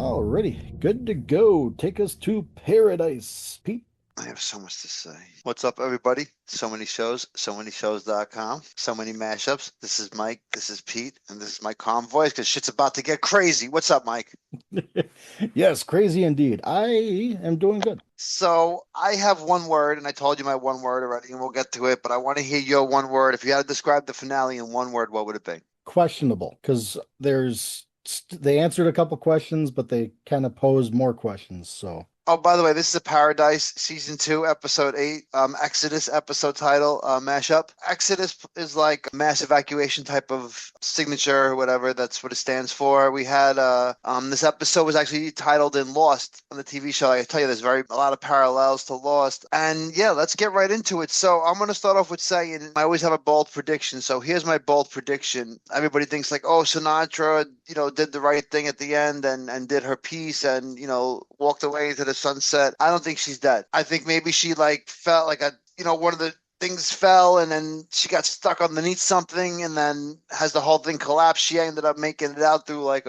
Alrighty, good to go. Take us to paradise, Pete. I have so much to say. What's up, everybody? So many shows, so many shows.com, so many mashups. This is Mike, this is Pete, and this is my calm voice because shit's about to get crazy. What's up, Mike? Yes, crazy indeed. I am doing good. So I have one word, and I told you my one word already, and we'll get to it, but I want to hear your one word. If you had to describe the finale in one word, what would it be? Questionable because they answered a couple questions, but they kind of posed more questions. So, Oh, by the way, this is a Paradise Season 2, Episode 8, Exodus episode title, mashup. Exodus is like a mass evacuation type of signature or whatever. That's what it stands for. We had this episode was actually titled in Lost on the TV show. I tell you, there's a lot of parallels to Lost. And yeah, let's get right into it. So I'm gonna start off with saying I always have a bold prediction. So here's my bold prediction. Everybody thinks like, oh, Sinatra, did the right thing at the end and did her piece and walked away into the sunset. I don't think she's dead. I think maybe she like felt like one of the things fell and then she got stuck underneath something and then has the whole thing collapse. She ended up making it out through like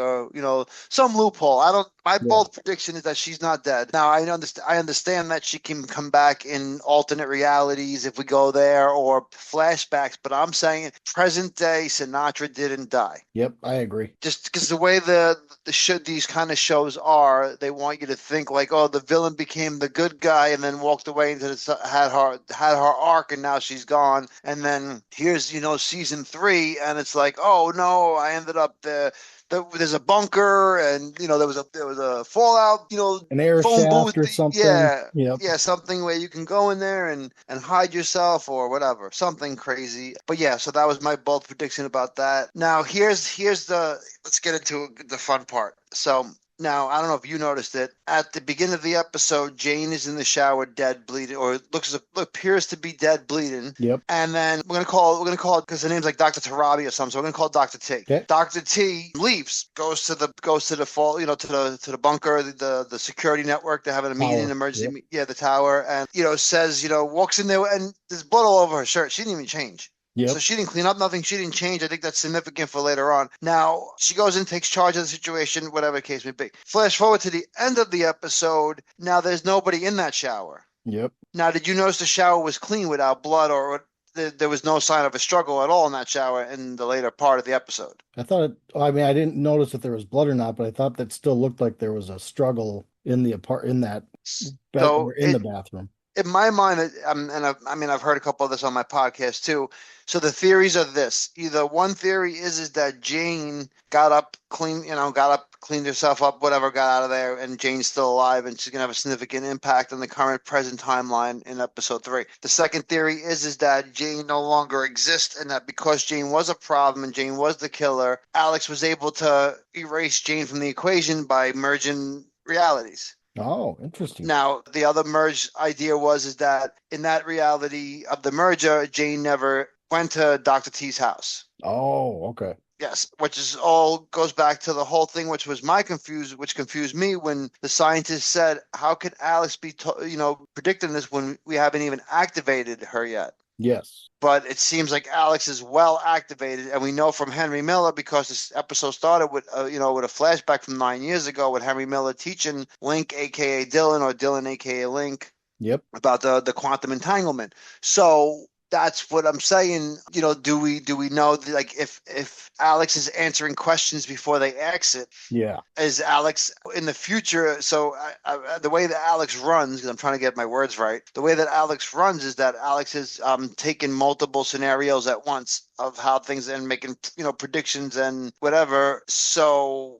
some loophole. I don't My yeah. bold prediction is that she's not dead. Now I understand that she can come back in alternate realities if we go there or flashbacks, but I'm saying present day Sinatra didn't die. Yep, I agree. Just because the way these kind of shows are, they want you to think like, oh, the villain became the good guy and then walked away into had her arc and now she's gone. And then here's season 3 and it's like, oh no, I ended up there's a bunker and there was a fallout An air phone booth. shaft or something. Yeah, Yep. yeah, something where you can go in there and hide yourself or whatever, something crazy. But yeah, so that was my bold prediction about that. Now here's the let's get into the fun part. So now I don't know if you noticed it at the beginning of the episode. Jane is in the shower, dead, bleeding, or appears to be dead, bleeding. Yep. And then we're gonna call it because her name's like Dr. Tarabi or something. So we're gonna call it Dr. T. Okay. Dr. T leaves, goes to the fall, to the bunker, the security network. They're having a meeting, Power. emergency, Yep. yeah, the tower, and says, walks in there and there's blood all over her shirt. She didn't even change. So Yep. she didn't clean up nothing. She didn't change. I think that's significant for later on. Now she goes in, takes charge of the situation, whatever the case may be. Flash forward to the end of the episode. Now there's nobody in that shower. Yep. Now, did you notice the shower was clean without blood, or there was no sign of a struggle at all in that shower in the later part of the episode? I mean, I didn't notice if there was blood or not, but I thought that still looked like there was a struggle in that bed So or in the bathroom. in my mind, I mean, I've heard a couple of this on my podcast too. So the theories are this: either one theory is that Jane got up, cleaned herself up, whatever, got out of there, and Jane's still alive, and she's gonna have a significant impact on the current present timeline in episode 3. The second theory is that Jane no longer exists, and that because Jane was a problem and Jane was the killer, Alex was able to erase Jane from the equation by merging realities. Oh, interesting. Now, the other merge idea is that in that reality of the merger, Jane never went to Dr. T's house. Oh, okay. Yes, which is all goes back to the whole thing, which confused me when the scientist said, "How could Alex be, predicting this when we haven't even activated her yet?" Yes. But it seems like Alex is well activated, and we know from Henry Miller because this episode started with with a flashback from 9 years ago with Henry Miller teaching Link, aka Dylan, or Dylan, aka Link, Yep. about the quantum entanglement. So that's what I'm saying. Do we know like if Alex is answering questions before they exit? Yeah. Is Alex in the future? So the way that Alex runs, because I'm trying to get my words right, the way that Alex runs is that Alex is taking multiple scenarios at once of how things and making predictions and whatever. So.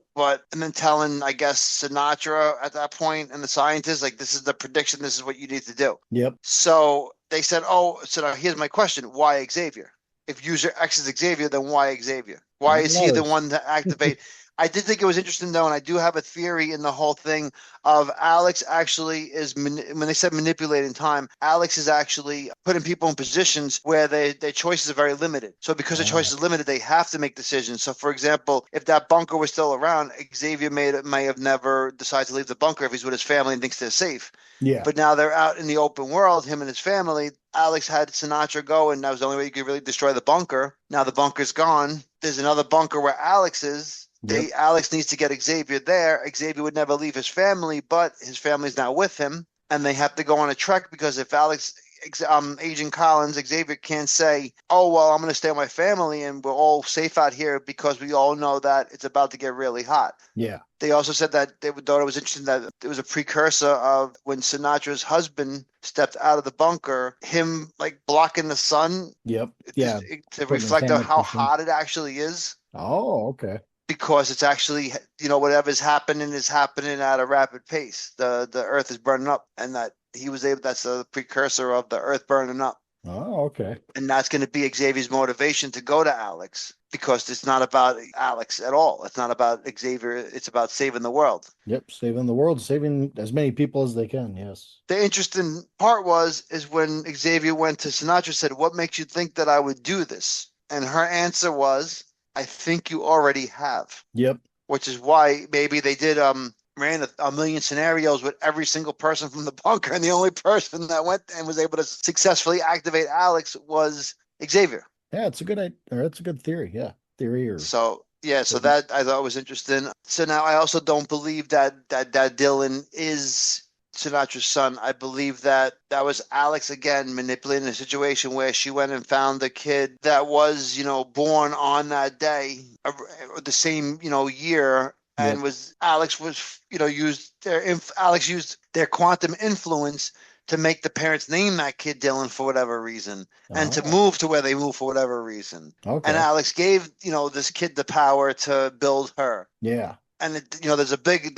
And then telling, I guess, Sinatra at that point and the scientists, like, this is the prediction, this is what you need to do. Yep. So they said, oh, so now here's my question. Why Xavier? If user X is Xavier, then why Xavier? Why Who is he the knows? one to activate? I did think it was interesting, though, and I do have a theory in the whole thing of Alex actually when they said manipulating time, Alex is actually putting people in positions where their choices are very limited. So because the choice Ah, is limited, they have to make decisions. So, for example, if that bunker was still around, Xavier may have never decided to leave the bunker if he's with his family and thinks they're safe. yeah. But now they're out in the open world, him and his family. Alex had Sinatra go, and that was the only way you could really destroy the bunker. Now the bunker's gone. There's another bunker where Alex is. Yep. Alex needs to get Xavier there. Xavier would never leave his family, but his family's now with him, and they have to go on a trek because if Agent Collins, Xavier can't say, "Oh well, I'm going to stay with my family and we're all safe out here," because we all know that it's about to get really hot. Yeah. They also said that they thought it was interesting that it was a precursor of when Sinatra's husband stepped out of the bunker, him like blocking the sun Yep. Yeah. to Putting his reflect hand on up how the thing. hot it actually is. Oh, okay. Because it's actually, whatever's happening is happening at a rapid pace. The Earth is burning up, and that he was able. That's a precursor of the Earth burning up, Oh, okay. and that's going to be Xavier's motivation to go to Alex because it's not about Alex at all. It's not about Xavier. It's about saving the world. Yep. Saving the world, saving as many people as they can. Yes. The interesting part is when Xavier went to Sinatra, said, "What makes you think that I would do this?" And her answer was, "I think you already have." Yep. Which is why maybe they did ran a million scenarios with every single person from the bunker, and the only person that went and was able to successfully activate Alex was Xavier. Yeah, it's a good or it's a good theory. Yeah. Theory or So yeah, so that I thought was interesting. So now I also don't believe that Dylan is Sinatra's son. I believe that that was Alex again manipulating the situation where she went and found the kid that was, born on that day, the same, year, and yep. was Alex was, Alex used their quantum influence to make the parents name that kid Dylan for whatever reason and to Oh, move to where they move for whatever reason. And okay. Alex gave, this kid the power to build her. Yeah. And there's a big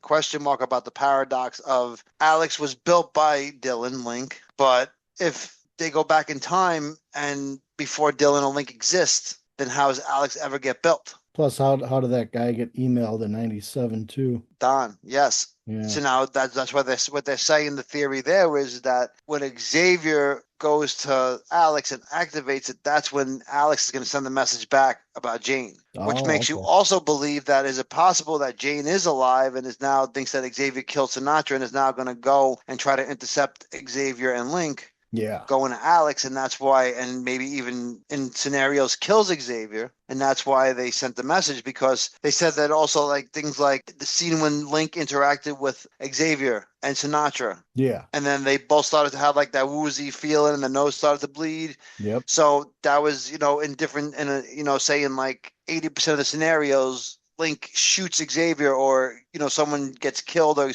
question mark about the paradox of Alex was built by Dylan Link, but if they go back in time and before Dylan or Link exists, then how does Alex ever get built? Plus, how did that guy get emailed in '97 too? Don, yes. Yeah. So now that's what they're saying. The theory there is that when Xavier goes to Alex and activates it, that's when Alex is going to send the message back about Jane, which Oh, makes you okay. also believe that is it possible that Jane is alive and is now thinks that Xavier killed Sinatra and is now going to go and try to intercept Xavier and Link Yeah. going to Alex, and that's why, and maybe even in scenarios kills Xavier, and that's why they sent the message because they said that also like things like the scene when Link interacted with Xavier and Sinatra, Yeah. and then they both started to have like that woozy feeling, and the nose started to bleed. Yep. So that was, in different, say in like 80% of the scenarios, Link shoots Xavier, or someone gets killed, or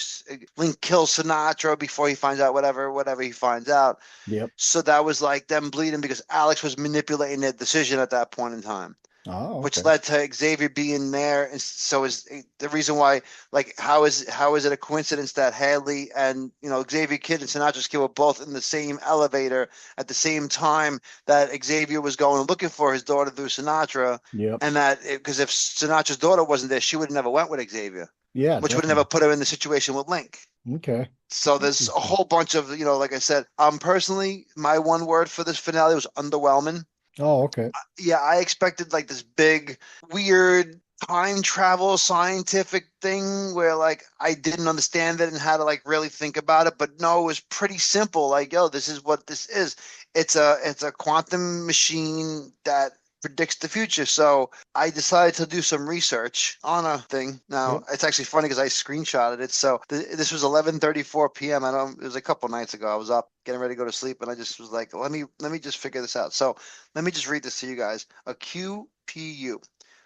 Link kills Sinatra before he finds out whatever he finds out. Yep. So that was like them bleeding because Alex was manipulating their decision at that point in time, Oh, which okay. led to Xavier being there. And so is the reason why, like, how is it a coincidence that Hadley and Xavier Kidd and Sinatra's kid were both in the same elevator at the same time that Xavier was going looking for his daughter through Sinatra, Yep. and that because if Sinatra's daughter wasn't there, she would have never went with Xavier, Yeah, which would have never definitely. put her in the situation with Link. Okay. So there's a Interesting. whole bunch of, like I said, personally, my one word for this finale was underwhelming. Oh, okay. Yeah, I expected like this big, weird time travel scientific thing where like I didn't understand it and had to like really think about it. But no, it was pretty simple. Like, yo, this is what this is. It's a quantum machine that predicts the future. So I decided to do some research on a thing. Now Yep. it's actually funny because I screenshotted it. So this was 11:34 p.m. I don't. It was a couple nights ago. I was up getting ready to go to sleep, and I just was like, let me just figure this out. So let me just read this to you guys. A QPU,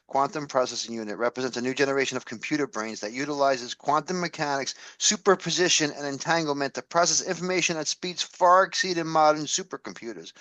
quantum processing unit, represents a new generation of computer brains that utilizes quantum mechanics, superposition, and entanglement to process information at speeds far exceeding modern supercomputers.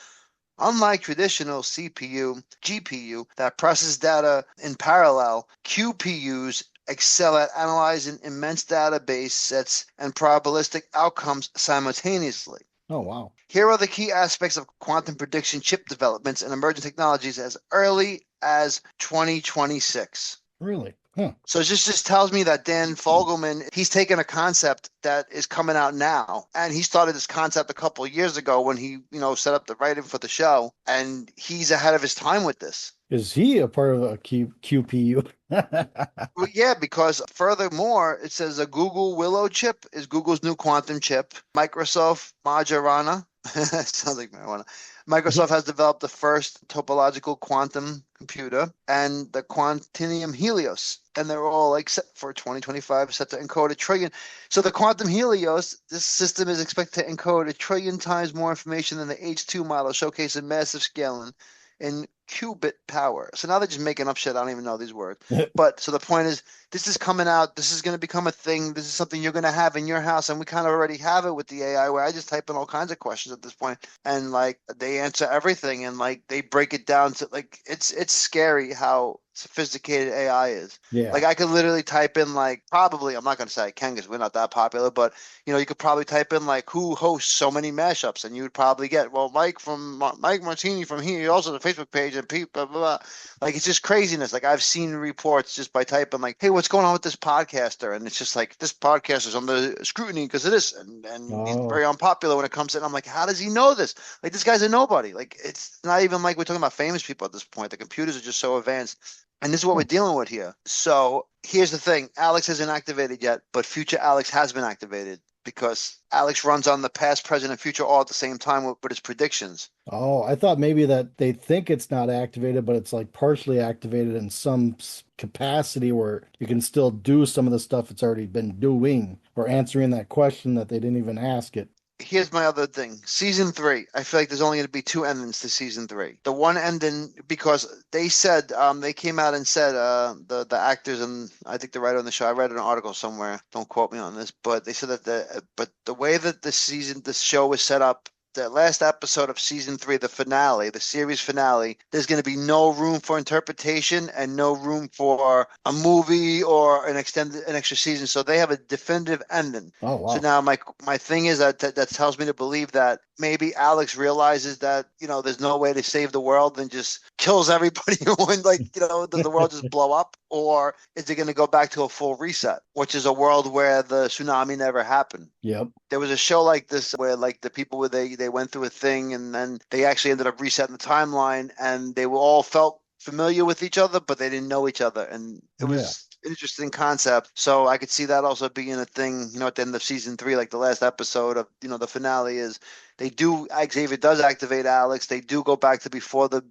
Unlike traditional CPU, GPU that process data in parallel, QPUs excel at analyzing immense database sets and probabilistic outcomes simultaneously. Oh, wow. Here are the key aspects of quantum prediction chip developments and emerging technologies as early as 2026. Really? Huh. So it just tells me that Dan Fogelman, he's taken a concept that is coming out now, and he started this concept a couple of years ago when he, set up the writing for the show, and he's ahead of his time with this. Is he a part of a QPU? Well, yeah, because furthermore, it says a Google Willow chip is Google's new quantum chip. Microsoft Majorana Sounds like marijuana. Microsoft has developed the first topological quantum computer and the Quantinuum Helios, and they're all like set for 2025, set to encode a trillion. So the Quantum Helios, this system is expected to encode a trillion times more information than the H2 model, showcasing massive scaling in qubit power. So now they're just making up shit. I don't even know these words. But so the point is, this is coming out. This is going to become a thing. This is something you're going to have in your house, and we kind of already have it with the AI, where I just type in all kinds of questions at this point, and like they answer everything, and like they break it down to like it's scary how sophisticated AI is. Yeah. Like I could literally type in like probably I'm not going to say I can because we're not that popular, but you could probably type in like who hosts so many mashups, and you would probably get well Mike Martini from here. He also has a Facebook page and people blah, blah, blah. Like it's just craziness. Like I've seen reports just by typing like, "Hey, what's going on with this podcaster?" And it's just like this podcaster is under scrutiny because of this, and he's Oh, very unpopular when it comes to. And I'm like, how does he know this? Like this guy's a nobody. Like it's not even like we're talking about famous people at this point. The computers are just so advanced. And this is what we're dealing with here. So here's the thing. Alex isn't activated yet, but future Alex has been activated because Alex runs on the past, present, and future all at the same time with his predictions. oh, I thought maybe that they think it's not activated, but it's like partially activated in some capacity where you can still do some of the stuff it's already been doing or answering that question that they didn't even ask it. Here's my other thing. Season three. I feel like there's only going to be two endings to season three. The one ending because they said they came out and said the actors and I think the writer on the show. I read an article somewhere. Don't quote me on this, but they said that the way that the show was set up. The last episode of season three, the finale, the series finale, there's going to be no room for interpretation and no room for a movie or an extra season. So they have a definitive ending. Oh, So wow. now my thing is that tells me to believe that maybe Alex realizes that there's no way to save the world and just kills everybody when does the world just blow up, or is it going to go back to a full reset, which is a world where the tsunami never happened? Yep. There was a show like this where like the people where they went through a thing and then they actually ended up resetting the timeline and they were all felt familiar with each other, but they didn't know each other. And it Yeah. was an interesting concept. So I could see that also being a thing, at the end of season three, like the last episode of, the finale is Xavier does activate Alex. They do go back to before the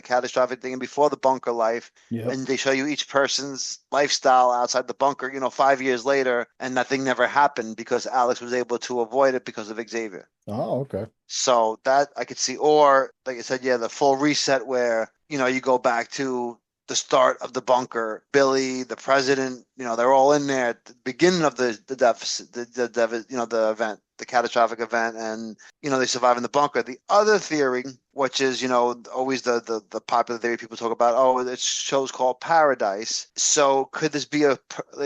catastrophic thing and before the bunker life. Yep. And they show you each person's lifestyle outside the bunker, 5 years later, and that thing never happened because Alex was able to avoid it because of Xavier. Oh, okay. So that I could see, or like I said, yeah, the full reset where, you go back to the start of the bunker. Billy, the president, they're all in there at the beginning of the deficit, the event, the catastrophic event, and they survive in the bunker. The other theory, which is always the popular theory people talk about, oh, it's shows called Paradise. So could this be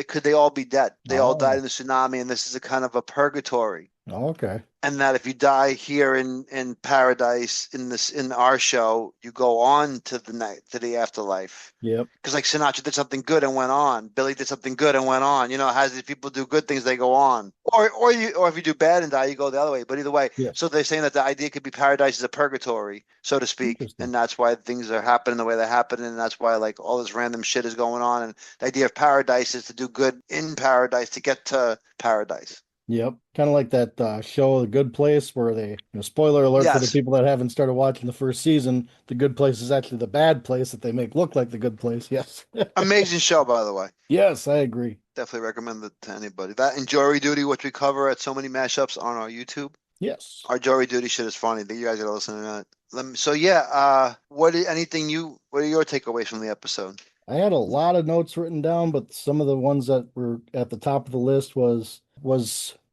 could they all be dead? They all died Oh, in the tsunami, and this is a kind of a purgatory. okay. And that if you die here in paradise in our show, you go on to the afterlife. Yep. Because like Sinatra did something good and went on. Billy did something good and went on. As these people do good things, they go on. Or if you do bad and die, you go the other way. But either way, Yes. so they're saying that the idea could be paradise is a purgatory, so to speak, Interesting. and that's why things are happening the way they're happening, and that's why like all this random shit is going on. And the idea of paradise is to do good in paradise to get to paradise. Yep. Kind of like that show, The Good Place, where spoiler alert for the Yes. people that haven't started watching the first season, The Good Place is actually the bad place that they make look like the good place. Yes. Amazing show, by the way. Yes, I agree. Definitely recommend it to anybody. That and Jury Duty, which we cover at So Many Mashups on our YouTube. Yes. Our Jury Duty shit is funny. You guys gotta listen to that. So yeah, what are your takeaways from the episode? I had a lot of notes written down, but some of the ones that were at the top of the list was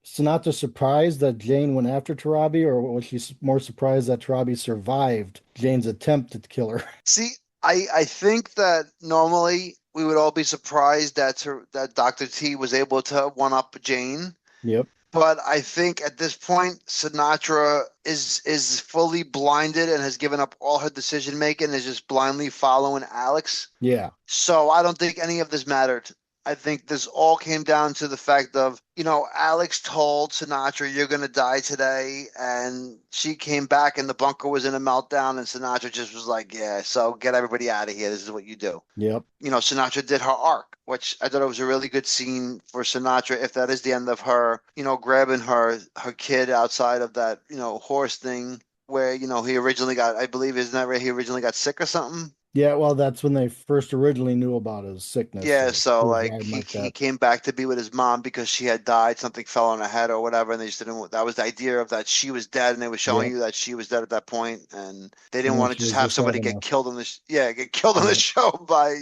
Sonata surprised that Jane went after Torabi, or was she more surprised that Torabi survived Jane's attempt to kill her? See, I think that normally we would all be surprised that Dr. T was able to one up Jane. Yep. But I think at this point, Sinatra is fully blinded and has given up all her decision making and is just blindly following Alex. Yeah. So I don't think any of this mattered. I think this all came down to the fact of, Alex told Sinatra, "You're going to die today." And she came back and the bunker was in a meltdown. And Sinatra just was like, "Yeah, so get everybody out of here. This is what you do." Yep. Sinatra did her arc, which I thought it was a really good scene for Sinatra. If that is the end of her, grabbing her kid outside of that, horse thing where, he originally got, I believe, isn't that right? He originally got sick or something. Yeah, well, that's when they first originally knew about his sickness. Yeah, So so he was like riding he like he that. came back to be with his mom because she had died, something fell on her head or whatever, and they just didn't. That was the idea of that she was dead, and they were showing Yep. you that she was dead at that point, and they didn't And then want to she just was have just somebody having get a, killed on this. Yeah, get killed on the yep. show by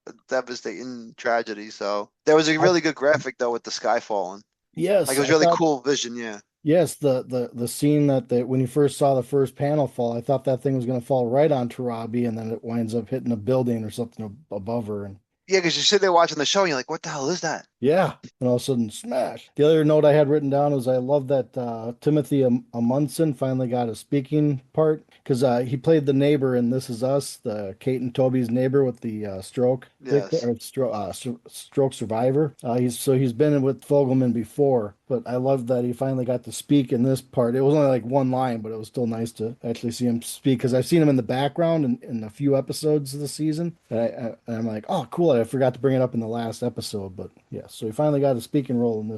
a devastating tragedy. So there was a I, really good graphic though with the sky falling. Like yes, it was I really thought, cool vision. Yeah. yes, the scene when you first saw the first panel fall, I thought that thing was going to fall right on Torabi, and then it winds up hitting a building or something above her. And Yeah, because you sit there watching the show and you're like, what the hell is that? yeah, and all of a sudden, smash. The other note I had written down was I love that Timothy Amundsen finally got a speaking part because he played the neighbor in This Is Us, the Kate and Toby's neighbor with the stroke victim Yes. or stroke survivor. He's been with Fogelman before, but I love that he finally got to speak in this part. It was only like one line, but it was still nice to actually see him speak because I've seen him in the background in a few episodes of the season. And I'm like, oh, cool. I forgot to bring it up in the last episode, but yeah. So he finally got a speaking role in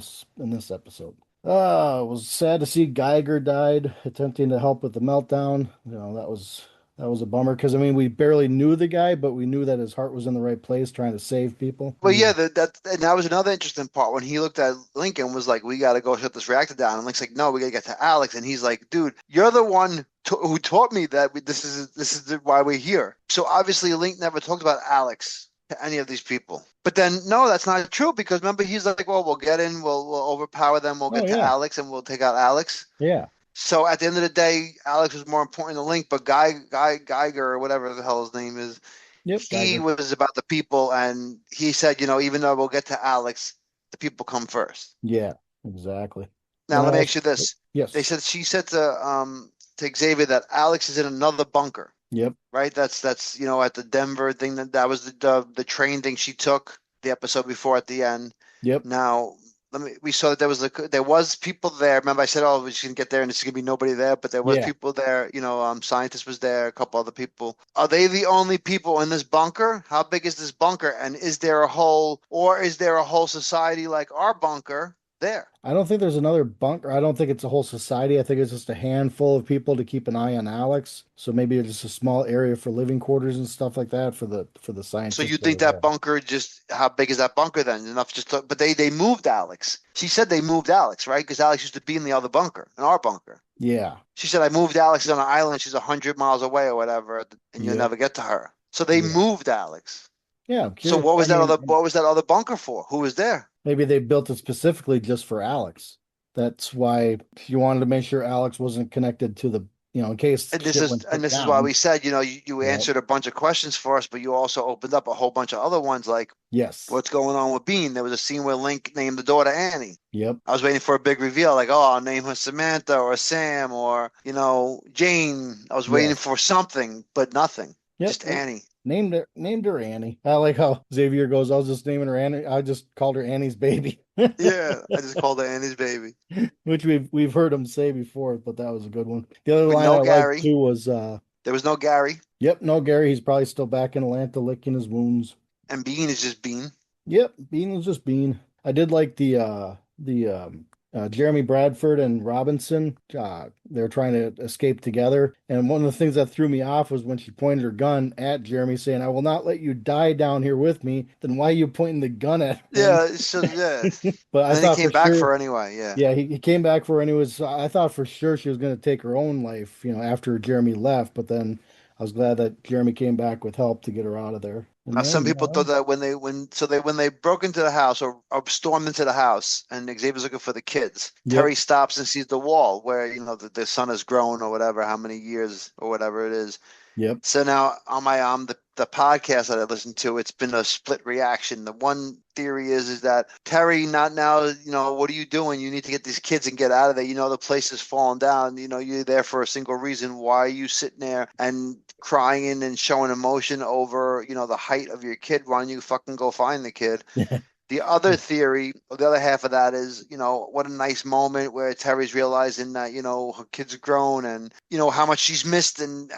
this episode. It was sad to see Geiger died attempting to help with the meltdown. That was a bummer because I mean we barely knew the guy, but we knew that his heart was in the right place trying to save people. Well, yeah, that was another interesting part when he looked at Lincoln was like, "We got to go shut this reactor down." And Link's like, "No, we got to get to Alex." And he's like, "Dude, you're the one who taught me that this is why we're here." So obviously, Link never talked about Alex to any of these people. But then, no, that's not true because remember, he's like, "Well, we'll get in, we'll overpower them, we'll Oh get to yeah, Alex, and we'll take out Alex." yeah, So at the end of the day, Alex was more important than Link, but Geiger or whatever the hell his name is, yep, he Geiger, was about the people, and he said, even though we'll get to Alex, the people come first. yeah, exactly. Now And I let me also ask you this: They yes, said she said to Xavier that Alex is in another bunker, yep, right? That's at the Denver thing that was the train thing she took the episode before at the end. yep, Now, we saw that there was people there. Remember, I said, "Oh, we can get there, and there's gonna be nobody there," but there was yeah. people there. Scientist was there, a couple other people. Are they the only people in this bunker? How big is this bunker? And is there a whole society like our bunker there? I don't think there's another bunker. I don't think it's a whole society. I think it's just a handful of people to keep an eye on Alex. So maybe it's just a small area for living quarters and stuff like that for the So scientists you that think are that there. bunker how big is that bunker then? Enough but they moved Alex. She said they moved Alex, right? Because Alex used to be in the other bunker, in our bunker. Yeah. She said, I moved Alex on an island. She's 100 miles away or whatever, and you'll Yep. never get to her. So they Yeah. moved Alex. Yeah, I'm So curious. I mean, what was that other bunker for? Who was there? maybe they built it specifically just for Alex. That's why you wanted to make sure Alex wasn't connected to in case And this shit is went and this is why down. we said, you Yep. answered a bunch of questions for us, but you also opened up a whole bunch of other ones like Yes. what's going on with Bean? There was a scene where Link named the daughter Annie. Yep. I was waiting for a big reveal, like, oh, I'll name her Samantha or Sam or, Jane. I was waiting Yes. for something, but nothing. Yep. Just Annie. Named her Annie. I like how Xavier goes, I was just naming her Annie. I just called her Annie's baby. Yeah, I just called her Annie's baby. Which we've heard him say before, but that was a good one. The other With line I no liked Gary. too was There was no Gary. yep, no Gary, he's probably still back in Atlanta licking his wounds. And Bean is just Bean. Yep, Bean was just Bean. I did like the Jeremy Bradford and Robinson. They're trying to escape together. And one of the things that threw me off was when she pointed her gun at Jeremy, saying, "I will not let you die down here with me." Then why are you pointing the gun at him? Yeah, so yeah. But And I then he thought came for back for sure, her anyway, yeah. yeah, he came back for her, and I thought for sure she was going to take her own life, after Jeremy left. But then I was glad that Jeremy came back with help to get her out of there. And Now, some then, people thought that when they broke into the house or stormed into the house and Xavier's looking for the kids, yep, Terry stops and sees the wall where the son has grown or whatever, how many years or whatever it is. yep, So now on my the podcast that I listened to, it's been a split reaction. The one theory is that Terry, not now, what are you doing? You need to get these kids and get out of there. The place is falling down. You're there for a single reason. Why are you sitting there and crying and showing emotion over, the height of your kid? Why don't you fucking go find the kid? The other theory, or the other half of that is, what a nice moment where Terry's realizing that, her kid's grown and, how much she's missed and,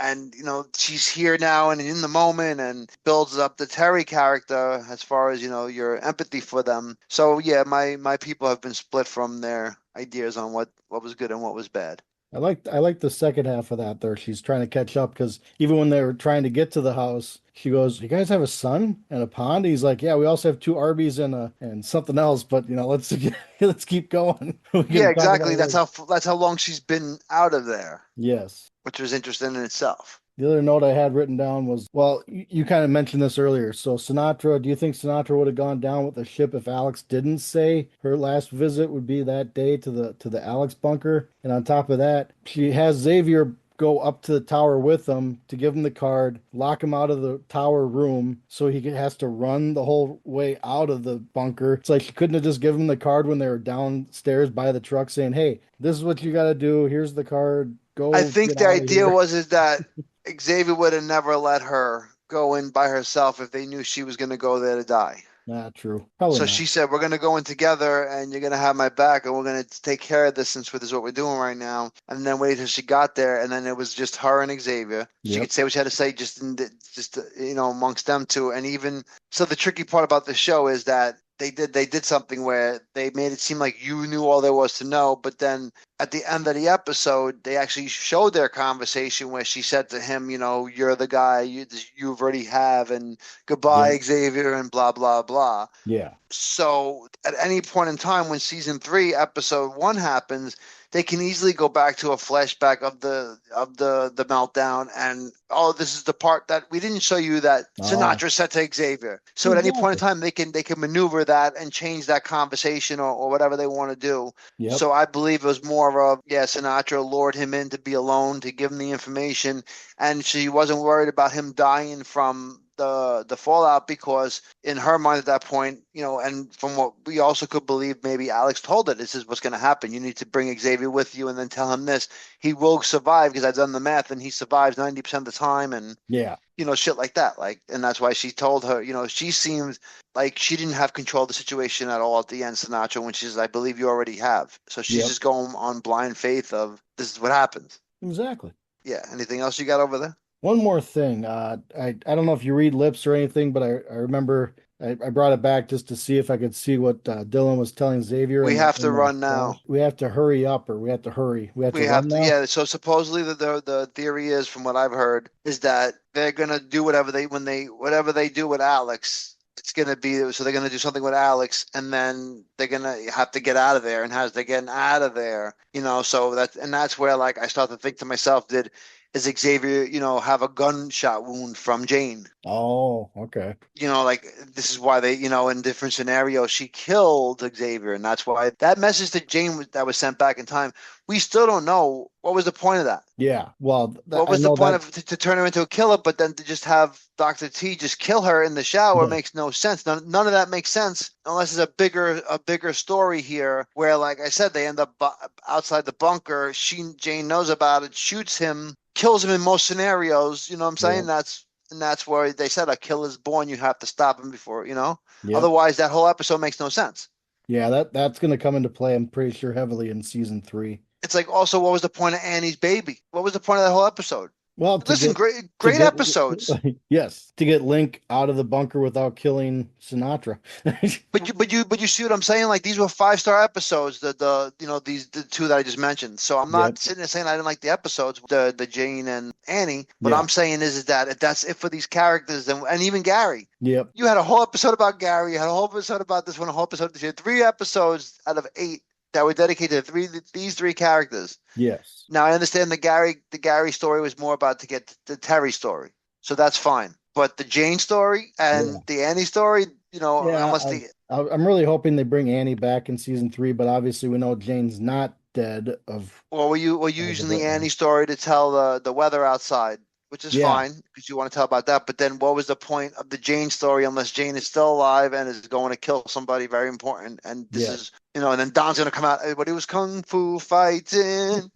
she's here now and in the moment and builds up the Terry character as far as, your empathy for them. So yeah, my people have been split from their ideas on what was good and what was bad. I like the second half of that there. She's trying to catch up because even when they were trying to get to the house, she goes, "You guys have a son and a pond?" He's like, "Yeah, we also have two Arby's and something else, but let's let's keep going. We Yeah, can talk about exactly. it That's later." how long she's been out of there, Yes. which was interesting in itself. The other note I had written down was, well, you kind of mentioned this earlier. So Sinatra, do you think Sinatra would have gone down with the ship if Alex didn't say her last visit would be that day to the Alex bunker? And on top of that, she has Xavier go up to the tower with them to give him the card, lock him out of the tower room, so has to run the whole way out of the bunker. It's like she couldn't have just given him the card when they were downstairs by the truck saying, "Hey, this is what you got to do. Here's the card. I Go think get the out of idea here." was is that Xavier would have never let her go in by herself if they knew she was going to go there to die. Not true. Probably So not. she said, "We're going to go in together, and you're going to have my back, and we're going to take care of this since this is what we're doing right now." And then wait till she got there, and then it was just her and Xavier. She Yep. could say what she had to say, just amongst them two. And even so, the tricky part about the show is that they did something where they made it seem like you knew all there was to know, but then at the end of the episode, they actually showed their conversation where she said to him, "You're the guy you've already have, and Yep. goodbye, Xavier, and blah blah blah." Yeah. So at any point in time when season three, episode one happens, they can easily go back to a flashback of the meltdown and, oh, this is the part that we didn't show you that Oh, Sinatra said to Xavier. So at any point in exactly. time they can maneuver that and change that conversation or whatever they want to do. Yep. So I believe it was more of a, yeah, Sinatra lured him in to be alone to give him the information, and she wasn't worried about him dying from the fallout because in her mind at that point, and from what we also could believe, maybe Alex told her this is what's going to happen. You need to bring Xavier with you and then tell him this. He will survive because I've done the math and he survives 90% of the time and Yeah. shit like that. And that's why she told her, she seemed like she didn't have control of the situation at all at the end, Sinatra, when she says, "I believe you already have." So she's Yep. just going on blind faith of this is what happens. Exactly. Yeah. Anything else you got over there? One more thing. I don't know if you read lips or anything, but I remember I brought it back just to see if I could see what Dylan was telling Xavier We in the have to in the run now. flash. We have to hurry up, or we have to hurry. We have to We have run to, now. yeah. So supposedly the theory is, from what I've heard, is that they're gonna do whatever they do with Alex, it's gonna be so they're gonna do something with Alex, and then they're gonna have to get out of there. And as they're getting out of there, so that's where like I start to think to myself, did is Xavier, have a gunshot wound from Jane? Oh, okay. Like this is why they, in different scenarios, she killed Xavier, and that's why that message to Jane that was sent back in time. We still don't know what was the point of that. Yeah. Well, What I was the know point that. of to turn her into a killer, but then to just have Dr. T just kill her in the shower Yeah. makes no sense. None of that makes sense unless there's a bigger story here where, like I said, they end up outside the bunker. Jane knows about it, shoots him, kills him in most scenarios. You know what I'm Yeah. saying? And that's where they said a killer's born. You have to stop him before. Yep. Otherwise, that whole episode makes no sense. Yeah. That's going to come into play. I'm pretty sure heavily in season three. It's like, also, what was the point of Annie's baby? What was the point of that whole episode? Well, Listen, great, to great get episodes. yes, to get Link out of the bunker without killing Sinatra. But you see what I'm saying? Like, these were 5-star episodes. These the two that I just mentioned. So I'm Yep. not sitting there saying I didn't like the episodes, the Jane and Annie. What Yeah. I'm saying is that if that's it for these characters, and even Gary, Yep. you had a whole episode about Gary, you had a whole episode about this one, a whole episode this year, 3 episodes out of 8 that were dedicated to these three characters. Yes. Now I understand the Gary story was more about to get the Terry story, so that's fine. But the Jane story and Yeah. the Annie story, Yeah. unless the I'm really hoping they bring Annie back in season three, but obviously we know Jane's not dead of or were you as using of the right Annie now. story to tell the weather outside, which is Yeah. fine because you want to tell about that. But then what was the point of the Jane story unless Jane is still alive and is going to kill somebody very important? And this Yeah. is, and then Don's going to come out. Everybody was kung fu fighting.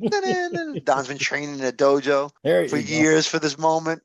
Don's been training in a dojo There for you go. years for this moment.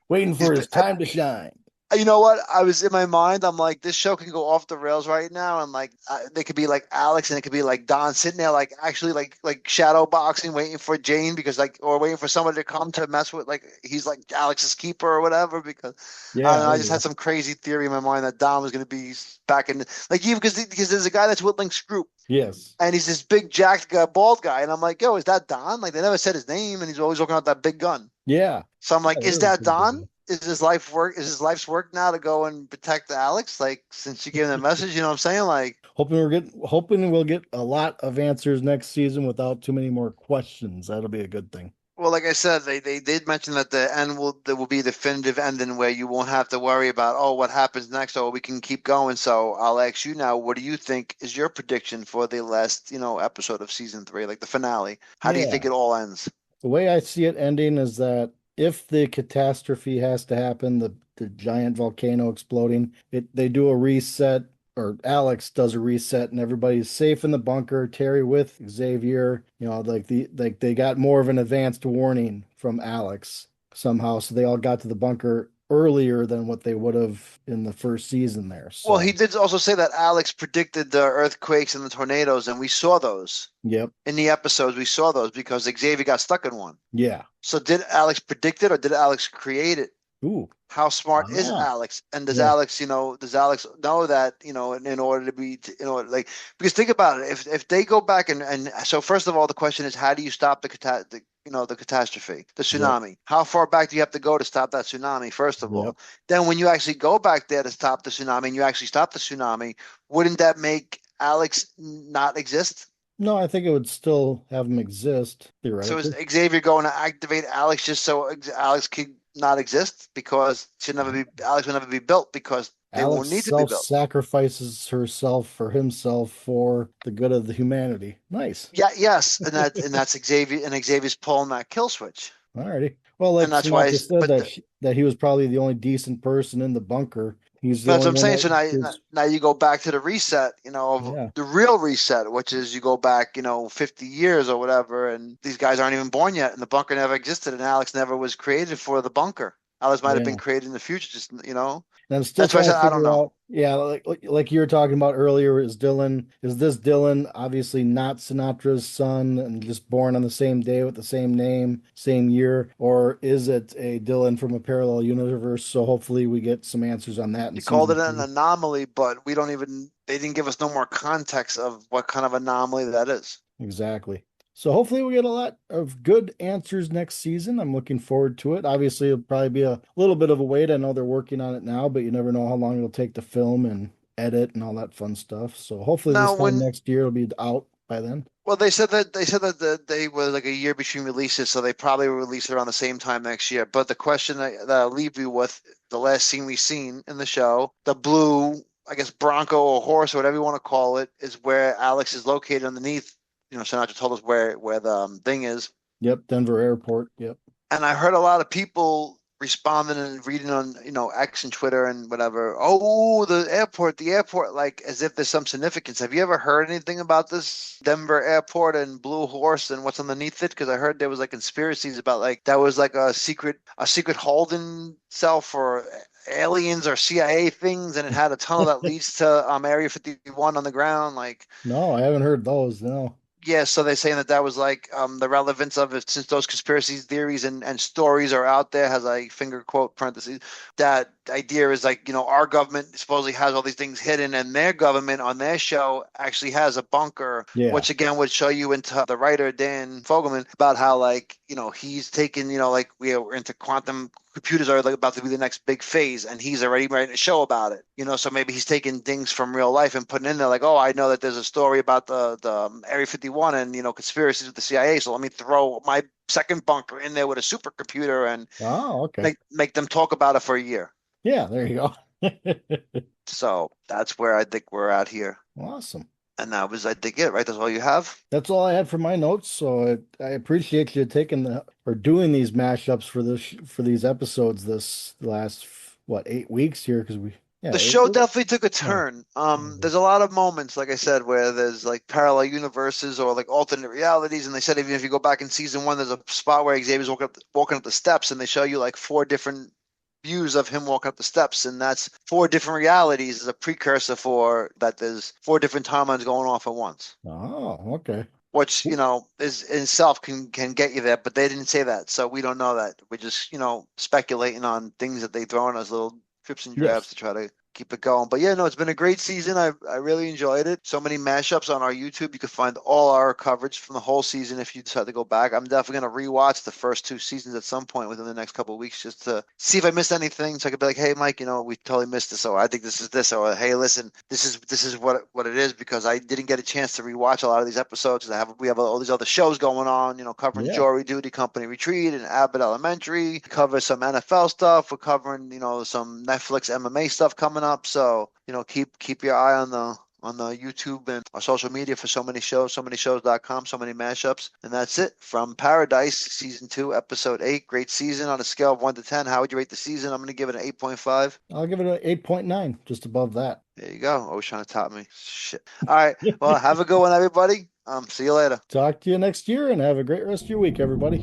Waiting He's for been, his time to shine. You know what? I was in my mind. I'm like, this show can go off the rails right now, and like, they could be like Alex, and it could be like Don sitting there, like actually, like shadow boxing, waiting for Jane because like, or waiting for somebody to come to mess with, like he's like Alex's keeper or whatever. Because I Yeah, don't know, there I just you had go. some crazy theory in my mind that Don was going to be back in, like even because there's a guy that's with Link's group, Yes. and he's this big jacked guy, bald guy, and I'm like, yo, is that Don? Like they never said his name, and he's always walking out that big gun. Yeah. So I'm Yeah, like, there is is a that pretty big Don? one. Is his life work? Is his life's work now to go and protect Alex? Like, since you gave him the message, you know what I'm saying? Like, Hoping we'll get a lot of answers next season without too many more questions. That'll be a good thing. well, like I said, they did mention that the end will there will be a definitive ending where you won't have to worry about, oh, what happens next, or we can keep going. So I'll ask you now, what do you think is your prediction for the last, episode of season three, like the finale? How do you think Yeah. it all ends? The way I see it ending is that if the catastrophe has to happen, the giant volcano exploding, they do a reset, or Alex does a reset, and everybody's safe in the bunker. Terry with Xavier, like they got more of an advanced warning from Alex somehow, so they all got to the bunker earlier than what they would have in the first season there. Well, he So, did also say that Alex predicted the earthquakes and the tornadoes, and we saw those yep, in the episodes. We saw those because Xavier got stuck in one. yeah. So did Alex predict it or did Alex create it? Ooh, How smart is ah, Alex? And yeah. Does Alex know that, in order to be, like, because think about it, if they go back and so first of all, the question is, how do you stop the catastrophe, the Yep, tsunami? How far back do you have to go to stop that tsunami, first of yep. all? Then when you actually go back there to stop the tsunami and you actually stop the tsunami, wouldn't that make Alex not exist? No, I think it would still have them exist So is theoretically. Xavier going to activate Alex just so Alex could not exist because Alex will never be built because they Alex won't need to be built. self-sacrifices herself for himself for the good of the humanity. Nice. Yeah, yes, and that's Xavier, and Xavier's pulling that kill switch, Alrighty. Well, and like that's why. Sinatra said, that he was probably the only decent person in the bunker. He's the That's only what I'm one saying. that So now, was, now you go back to the reset, of yeah, the real reset, which is you go back, 50 years or whatever, and these guys aren't even born yet, and the bunker never existed, and Alex never was created for the bunker. Alex might have been yeah. created in the future, just. And I'm still That's why I trying said to I don't figure know. out, yeah, like you were talking about earlier, is this Dylan obviously not Sinatra's son and just born on the same day with the same name, same year, or is it a Dylan from a parallel universe? So hopefully we get some answers on that in You called it season an three. anomaly, but they didn't give us no more context of what kind of anomaly that is. Exactly. So hopefully we get a lot of good answers next season. I'm looking forward to it. Obviously, it'll probably be a little bit of a wait. I know they're working on it now, but you never know how long it'll take to film and edit and all that fun stuff. So hopefully Now, this time when next year it'll be out by then. well, they said that they were like a year between releases, so they probably will release it around the same time next year. But the question that I'll leave you with, the last scene we seen in the show, the blue, I guess Bronco or horse or whatever you want to call it, is where Alex is located underneath. Sinatra told us where the thing is. Yep, Denver Airport. Yep. And I heard a lot of people responding and reading on, X and Twitter and whatever. Oh, the airport, like as if there's some significance. Have you ever heard anything about this Denver airport and Blue Horse and what's underneath it? Because I heard there was like conspiracies about like that was like a secret holding cell for aliens or CIA things, and it had a tunnel that leads to Area 51 on the ground. Like, No, I haven't heard those. No. yeah, so they're saying that was like the relevance of it, since those conspiracy theories and stories are out there, has a finger quote parentheses. That idea is like, our government supposedly has all these things hidden, and their government on their show actually has a bunker, Yeah. which again would show you into the writer Dan Fogelman about how, like, he's taken, like we're into quantum computers are like about to be the next big phase, and he's already writing a show about it. So maybe he's taking things from real life and putting in there, like, oh, I know that there's a story about the Area 51 and conspiracies with the CIA, so let me throw my second bunker in there with a supercomputer and Oh, okay. make them talk about it for a year. Yeah, there you go. So that's where I think we're at here. Awesome. And that was, I think, it, right? That's all you have? That's all I had for my notes. So I appreciate you taking or doing these mashups for these episodes this last what 8 weeks here because The yeah, show definitely took a yeah, turn. There's a lot of moments, like I said, where there's like parallel universes or like alternate realities. And they said even if you go back in season one, there's a spot where Xavier's walking up the steps, and they show you like four different views of him walking up the steps, and that's four different realities as a precursor for that. There's four different timelines going off at once, Oh, okay. which is in itself can get you there, but they didn't say that, so we don't know that. We're just speculating on things that they throw in as little drips and drabs Yes. to try to keep it going. But yeah, no, it's been a great season. I really enjoyed it. So many mashups on our YouTube. You can find all our coverage from the whole season if you decide to go back. I'm definitely going to rewatch the first two seasons at some point within the next couple of weeks just to see if I missed anything. So I could be like, hey, Mike, we totally missed this. So I think this is this. Or hey, listen, this is what it is, because I didn't get a chance to rewatch a lot of these episodes. We have all these other shows going on, covering Yeah. Jury Duty, Company Retreat, and Abbott Elementary. We cover some NFL stuff. We're covering, some Netflix MMA stuff coming up. So keep your eye on the YouTube and our social media for So Many Shows, SoManyShows.com, So Many Mashups. And that's it from Paradise, Season 2, Episode 8. Great season on a scale of 1 to 10. How would you rate the season? I'm going to give it an 8.5. I'll give it an 8.9, just above that. There you go. Always trying to top me. Shit. All right. Well, have a good one, everybody. See you later. Talk to you next year and have a great rest of your week, everybody.